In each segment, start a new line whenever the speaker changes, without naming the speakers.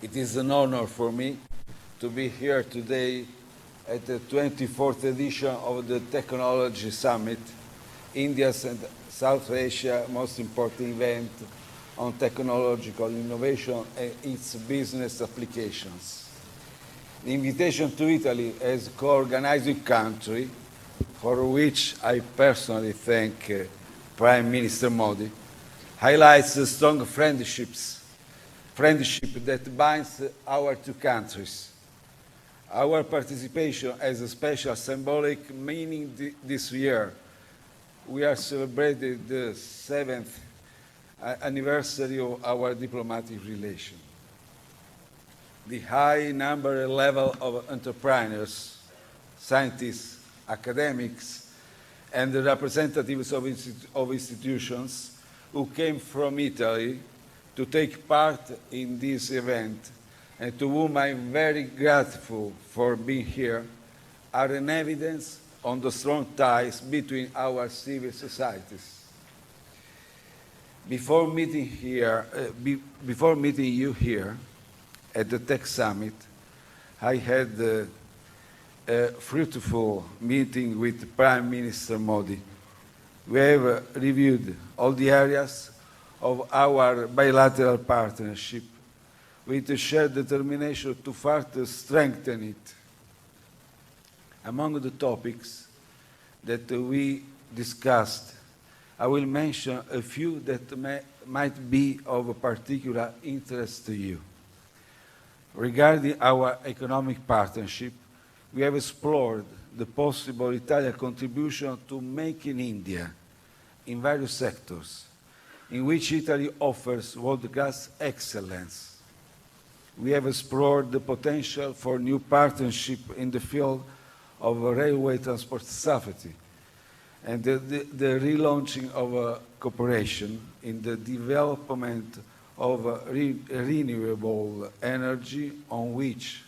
It is an honor for me to be here today at the 24th edition of the Technology Summit, India's and South Asia's most important event on technological innovation and its business applications. The invitation to Italy as co-organizing country, for which I personally thank Prime Minister Modi, highlights the strong friendship that binds our two countries. Our participation has a special symbolic meaning this year. We are celebrating the 7th anniversary of our diplomatic relation. The high number and level of entrepreneurs, scientists, academics, and the representatives of institutions who came from Italy to take part in this event, and to whom I am very grateful for being here, are an evidence on the strong ties between our civil societies. Before meeting you here at the Tech Summit, I had a fruitful meeting with Prime Minister Modi. We have reviewed all the areas of our bilateral partnership with a shared determination to further strengthen it. Among the topics that we discussed, I will mention a few that might be of particular interest to you. Regarding our economic partnership, we have explored the possible Italian contribution to Make in India in various sectors, in which Italy offers world-class excellence. We have explored the potential for new partnership in the field of railway transport safety and the relaunching of cooperation in the development of renewable energy, on which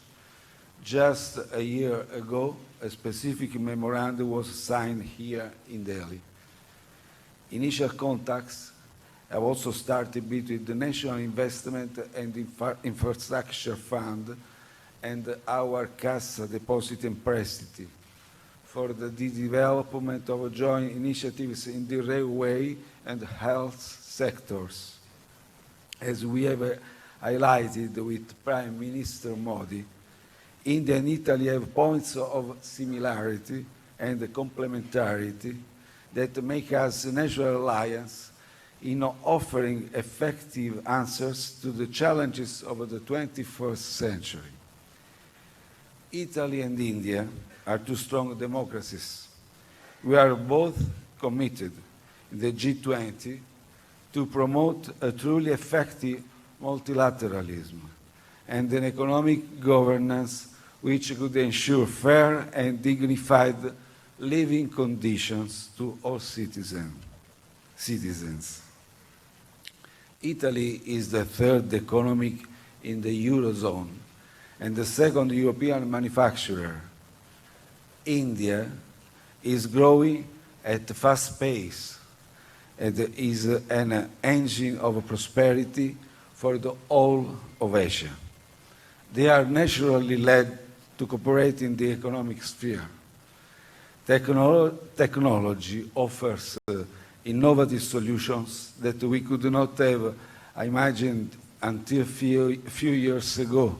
just a year ago a specific memorandum was signed here in Delhi. Initial contacts have also started between the National Investment and Infrastructure Fund and our Cassa Depositi and Prestiti for the development of joint initiatives in the railway and health sectors. As we have highlighted with Prime Minister Modi, India and Italy have points of similarity and complementarity that make us a natural alliance in offering effective answers to the challenges of the 21st century. Italy and India are two strong democracies. We are both committed in the G20 to promote a truly effective multilateralism and an economic governance which could ensure fair and dignified living conditions to all citizens. Italy is the third economy in the Eurozone and the second European manufacturer. India is growing at a fast pace and is an engine of prosperity for the whole of Asia. They are naturally led to cooperate in the economic sphere. Technology offers innovative solutions that we could not have imagined until a few years ago,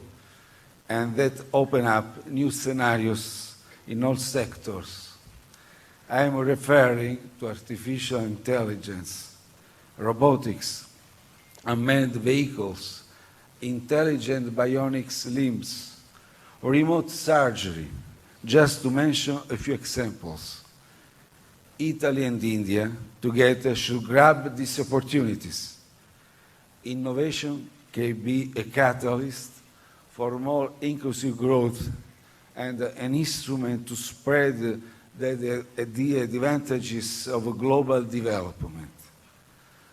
and that open up new scenarios in all sectors. I am referring to artificial intelligence, robotics, unmanned vehicles, intelligent bionic limbs, remote surgery, just to mention a few examples. Italy and India together should grab these opportunities. Innovation can be a catalyst for more inclusive growth and an instrument to spread the advantages of global development.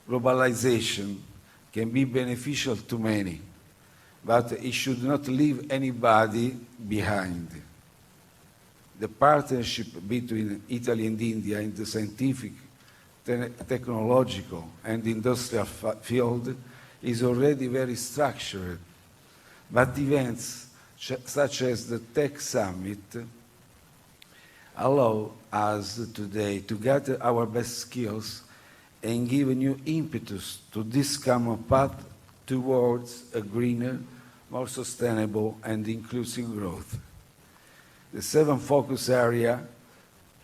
Globalization can be beneficial to many, but it should not leave anybody behind. The partnership between Italy and India in the scientific, technological, and industrial field is already very structured. But events such as the Tech Summit allow us today to gather our best skills and give a new impetus to this common path towards a greener, more sustainable and inclusive growth. The 7 focus areas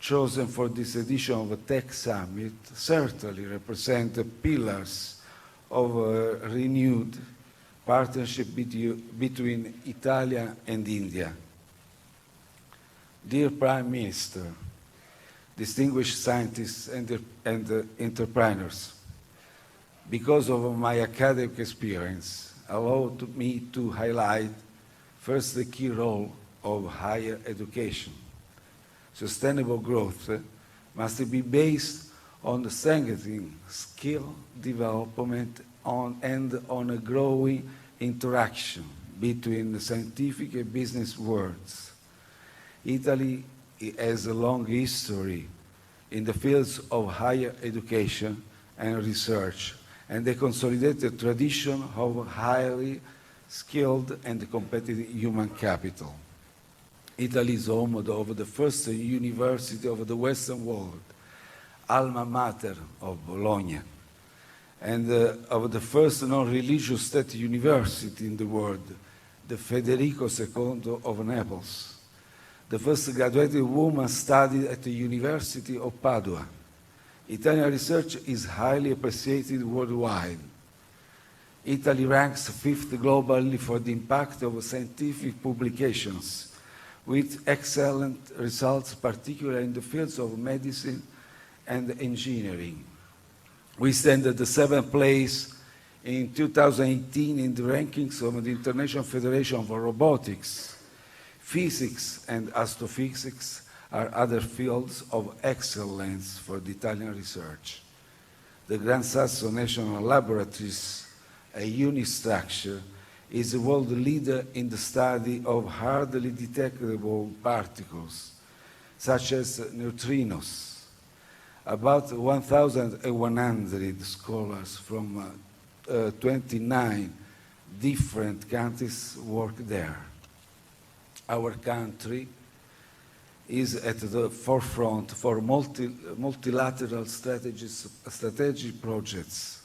chosen for this edition of the Tech Summit certainly represent the pillars of a renewed partnership between Italy and India. Dear Prime Minister, distinguished scientists and entrepreneurs, because of my academic experience, allow me to highlight first the key role of higher education. Sustainable growth must be based on strengthening skill development and on a growing interaction between the scientific and business worlds. Italy has a long history in the fields of higher education and research, and a consolidated tradition of highly skilled and competitive human capital. Italy is home of the first university of the Western world, alma mater of Bologna, and of the first non-religious state university in the world, the Federico II of Naples. The first graduated woman studied at the University of Padua. Italian research is highly appreciated worldwide. Italy ranks 5th globally for the impact of scientific publications, with excellent results, particularly in the fields of medicine and engineering. We stand at the 7th place in 2018 in the rankings of the International Federation for Robotics. Physics and astrophysics are other fields of excellence for the Italian research. The Gran Sasso National Laboratories, a unit structure, is a world leader in the study of hardly detectable particles, such as neutrinos. About 1,100 scholars from 29 different countries work there. Our country is at the forefront for multilateral strategic projects,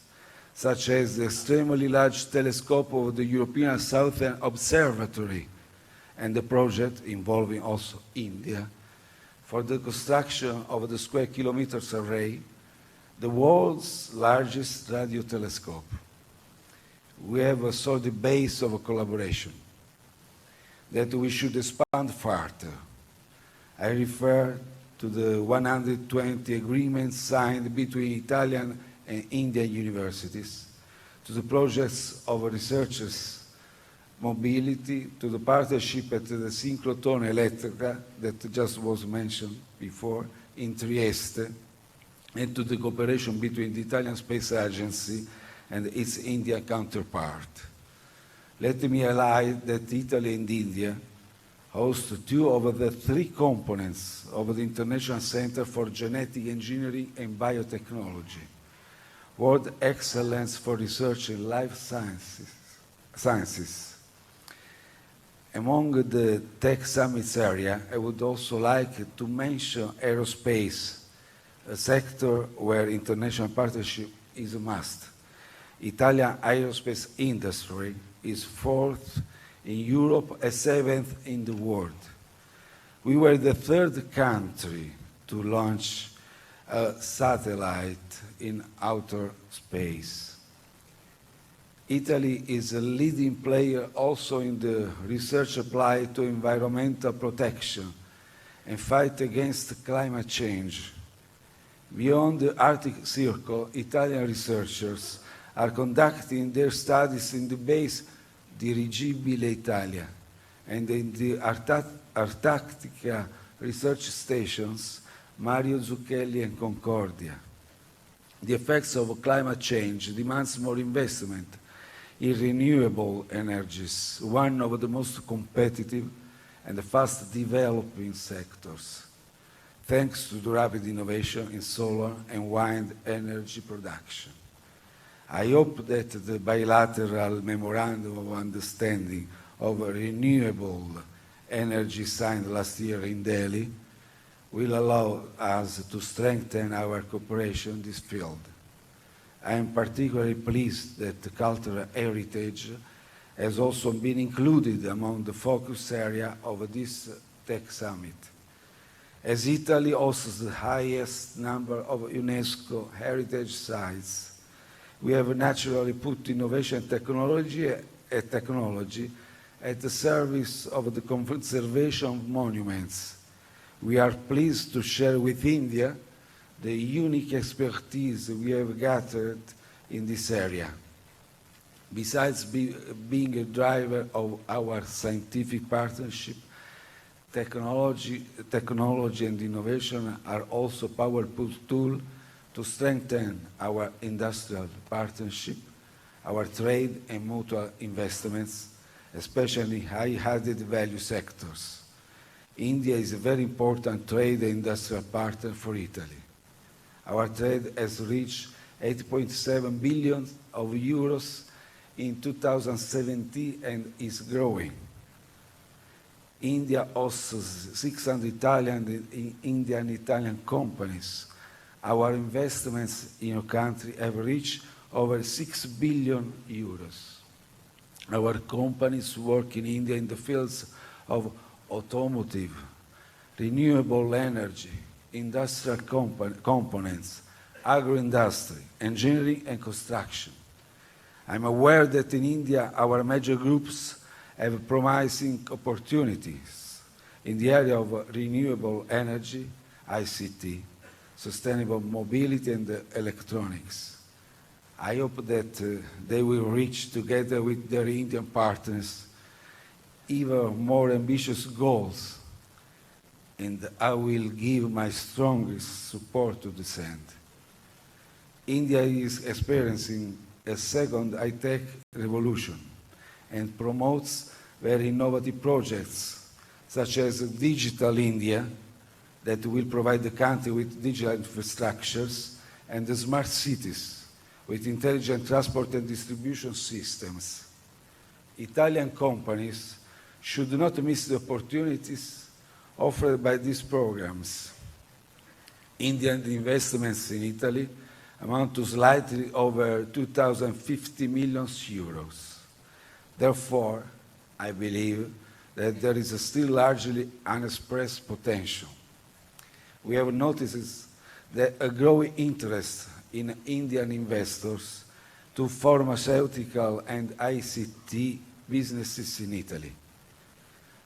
such as the extremely large telescope of the European Southern Observatory and the project involving also India for the construction of the Square Kilometers Array, the world's largest radio telescope. We have a solid base of collaboration that we should expand further. I refer to the 120 agreements signed between Italian and Indian universities, to the projects of researchers' mobility, to the partnership at the Synchrotron Elettrica that just was mentioned before in Trieste, and to the cooperation between the Italian Space Agency and its Indian counterpart. Let me highlight that Italy and India host 2 of the 3 components of the International Center for Genetic Engineering and Biotechnology, World Excellence for Research in Life Sciences. Among the Tech Summits area, I would also like to mention aerospace, a sector where international partnership is a must. Italian aerospace industry is 4th in Europe and 7th in the world. We were the 3rd country to launch a satellite in outer space. Italy is a leading player also in the research applied to environmental protection and fight against climate change. Beyond the Arctic Circle, Italian researchers are conducting their studies in the base Dirigibile Italia and in the Antarctica research stations Mario Zucchelli and Concordia. The effects of climate change demands more investment in renewable energies, one of the most competitive and fast developing sectors, thanks to the rapid innovation in solar and wind energy production. I hope that the bilateral memorandum of understanding of renewable energy signed last year in Delhi will allow us to strengthen our cooperation in this field. I am particularly pleased that the cultural heritage has also been included among the focus area of this Tech Summit. As Italy hosts the highest number of UNESCO heritage sites, we have naturally put innovation and technology at the service of the conservation of monuments. We are pleased to share with India the unique expertise we have gathered in this area. Besides being a driver of our scientific partnership, technology and innovation are also powerful tools to strengthen our industrial partnership, our trade and mutual investments, especially high-added value sectors. India is a very important trade and industrial partner for Italy. Our trade has reached 8.7 billion of euros in 2017 and is growing. India hosts 600 Indian-Italian companies. Our investments in your country have reached over 6 billion euros. Our companies work in India in the fields of automotive, renewable energy, industrial components, agro-industry, engineering and construction. I'm aware that in India our major groups have promising opportunities in the area of renewable energy, ICT, sustainable mobility and electronics. I hope that they will reach together with their Indian partners even more ambitious goals, and I will give my strongest support to this end. India is experiencing a second high-tech revolution and promotes very innovative projects such as Digital India that will provide the country with digital infrastructures and the smart cities with intelligent transport and distribution systems. Italian companies should not miss the opportunities offered by these programs. Indian investments in Italy amount to slightly over 2,050 million euros. Therefore, I believe that there is a still largely unexpressed potential. We have noticed that a growing interest in Indian investors to pharmaceutical and ICT businesses in Italy.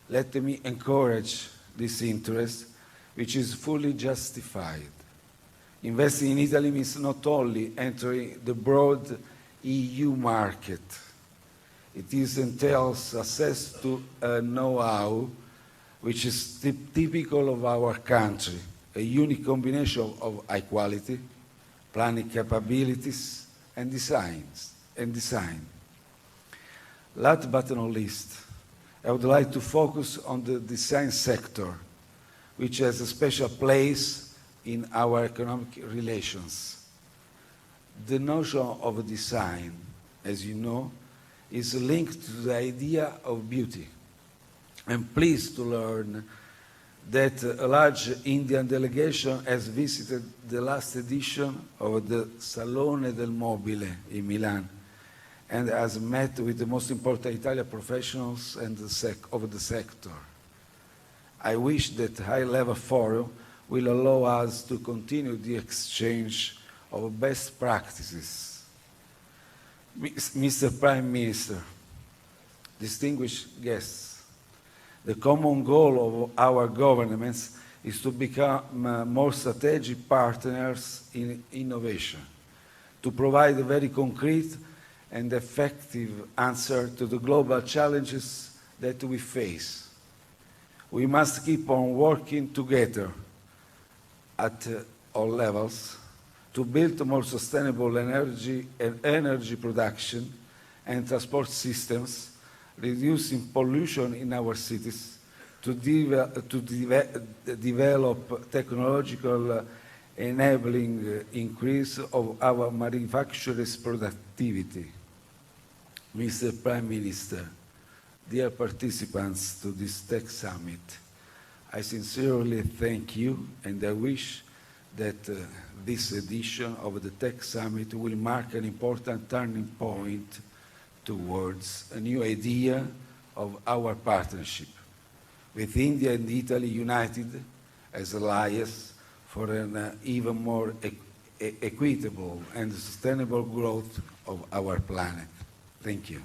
Let me encourage this interest, which is fully justified. Investing in Italy means not only entering the broad EU market, it entails access to know-how, which is typical of our country, a unique combination of high quality, planning capabilities, and design. Last but not least, I would like to focus on the design sector, which has a special place in our economic relations. The notion of design, as you know, is linked to the idea of beauty. I'm pleased to learn that a large Indian delegation has visited the last edition of the Salone del Mobile in Milan and has met with the most important Italian professionals and of the sector. I wish that high-level forum will allow us to continue the exchange of best practices. Mr. Prime Minister, distinguished guests, the common goal of our governments is to become more strategic partners in innovation, to provide a very concrete and effective answer to the global challenges that we face. We must keep on working together at all levels to build more sustainable energy production and transport systems, reducing pollution in our cities, to develop technological enabling increase of our manufacturers' productivity. Mr. Prime Minister, Dear participants to this Tech Summit, I sincerely thank you, and I wish that this edition of the Tech Summit will mark an important turning point towards a new idea of our partnership, with India and Italy united as allies for an even more equitable and sustainable growth of our planet. Thank you.